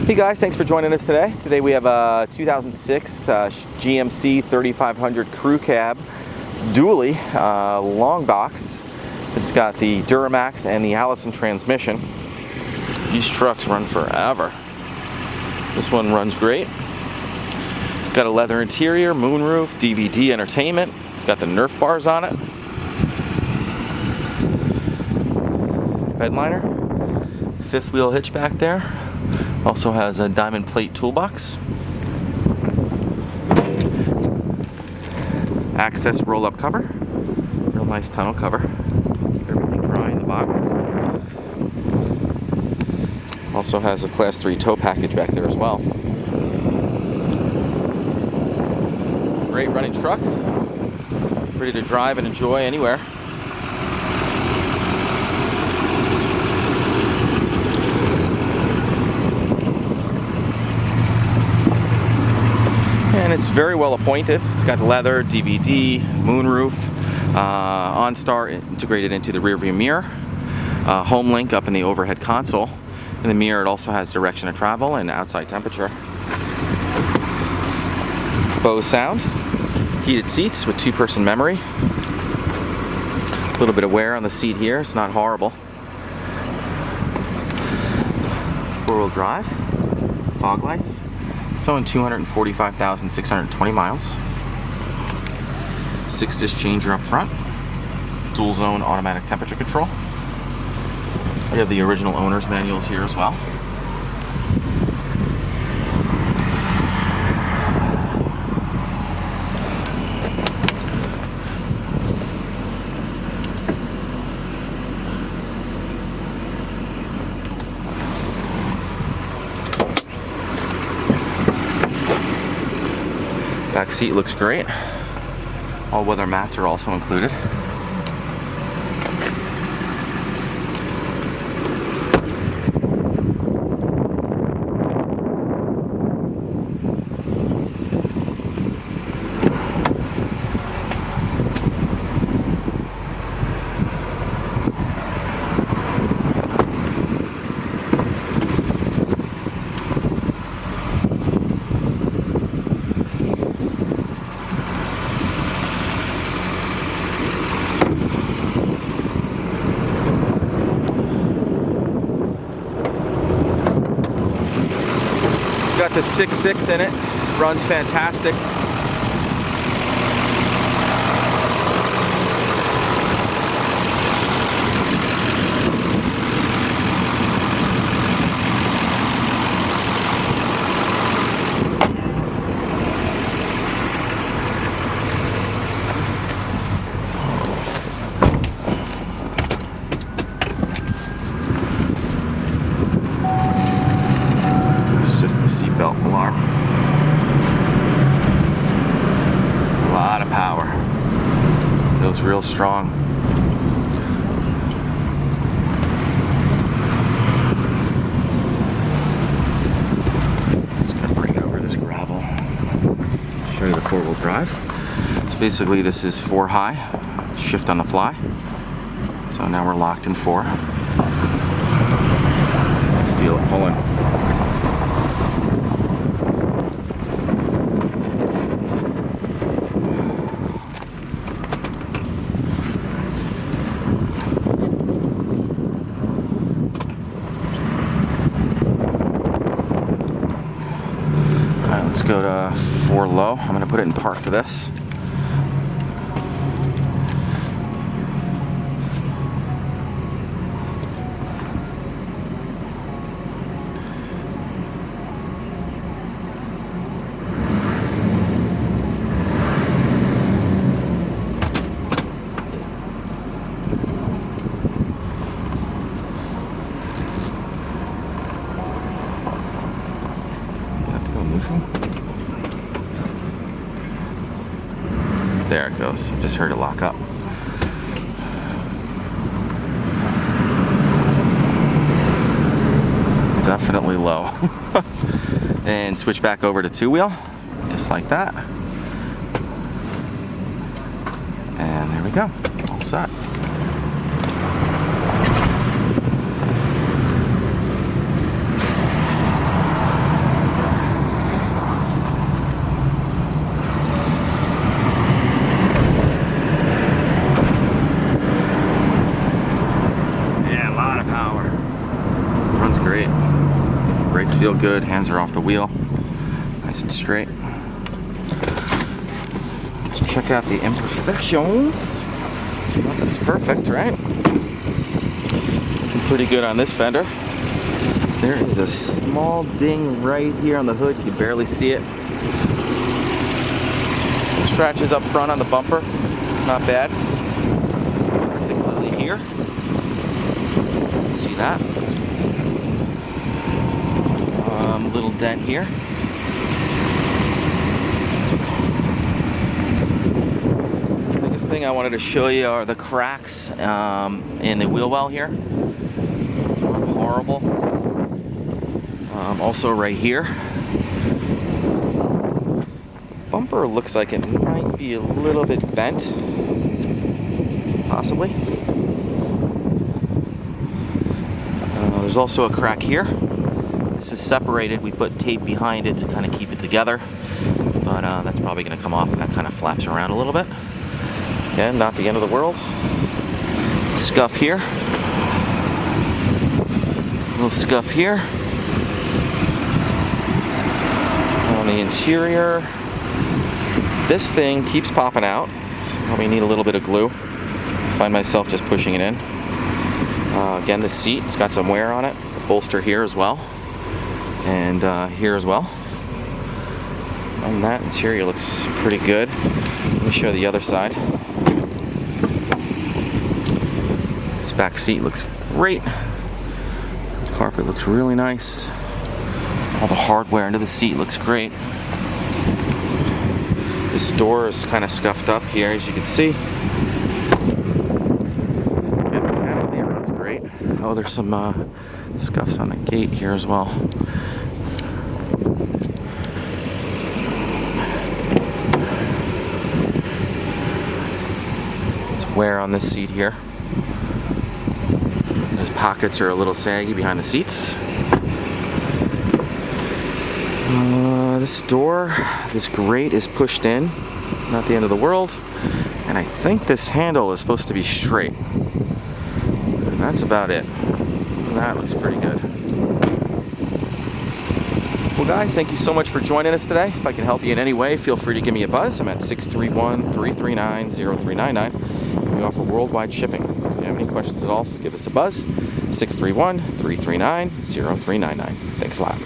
Hey guys, thanks for joining us today. Today we have a 2006 GMC 3500 crew cab dually long box. It's got the Duramax and the Allison transmission. These trucks run forever. This one runs great. It's got a leather interior, moonroof, DVD entertainment. It's got the Nerf bars on it. Bedliner. Fifth wheel hitch back there. Also has a diamond plate toolbox. Access roll-up cover. Real nice tonneau cover. Keep everything dry in the box. Also has a class 3 tow package back there as well. Great running truck. Ready to drive and enjoy anywhere. And it's very well appointed. It's got leather, DVD, moonroof, OnStar integrated into the rearview mirror, home link up in the overhead console. In the mirror it also has direction of travel and outside temperature. BOSE sound, heated seats with 2-person memory. A little bit of wear on the seat here, it's not horrible. 4-wheel drive, fog lights. So in 245,620 miles. 6-disc changer up front. Dual zone automatic temperature control. We have the original owner's manuals here as well. Back seat looks great. All weather mats are also included. Got the 6.6 in it, runs fantastic. Seatbelt alarm. A lot of power. Feels real strong. Just gonna bring over this gravel. Show you the 4-wheel drive. So basically this is 4 high, shift on the fly. So now we're locked in 4. Feel it pulling. Let's go to 4 low. I'm going to put it in park for this. There it goes. Just heard it lock up. Definitely low. And switch back over to 2-wheel, just like that. And there we go. All set. Brakes feel good, hands are off the wheel, nice and straight. Let's check out the imperfections. Nothing's perfect, right? Looking pretty good on this fender. There is a small ding right here on the hood. You can barely see it. Some scratches up front on the bumper. Not bad. Particularly here. See that? Little dent here. The biggest thing I wanted to show you are the cracks in the wheel well here. Horrible. Also right here. The bumper looks like it might be a little bit bent. Possibly. There's also a crack here. This is separated. We put tape behind it to kind of keep it together. But that's probably going to come off, and that kind of flaps around a little bit. Again, not the end of the world. Scuff here. A little scuff here. On the interior, this thing keeps popping out. So probably need a little bit of glue. I find myself just pushing it in. Again, the seat, it's got some wear on it. The bolster here as well. And here as well. And that interior looks pretty good. Let me show the other side. This back seat looks great. The carpet looks really nice. All the hardware under the seat looks great. This door is kind of scuffed up here, as you can see. Again, mechanically it runs great. Oh, there's some scuffs on the gate here as well. There's wear on this seat here. Those pockets are a little saggy behind the seats. This door, this grate is pushed in, not the end of the world, and I think this handle is supposed to be straight. And that's about it. That looks pretty good. Well guys, thank you so much for joining us today. If I can help you in any way, feel free to give me a buzz. I'm at 631-339-0399. We offer worldwide shipping. If you have any questions at all, give us a buzz. 631-339-0399. Thanks a lot.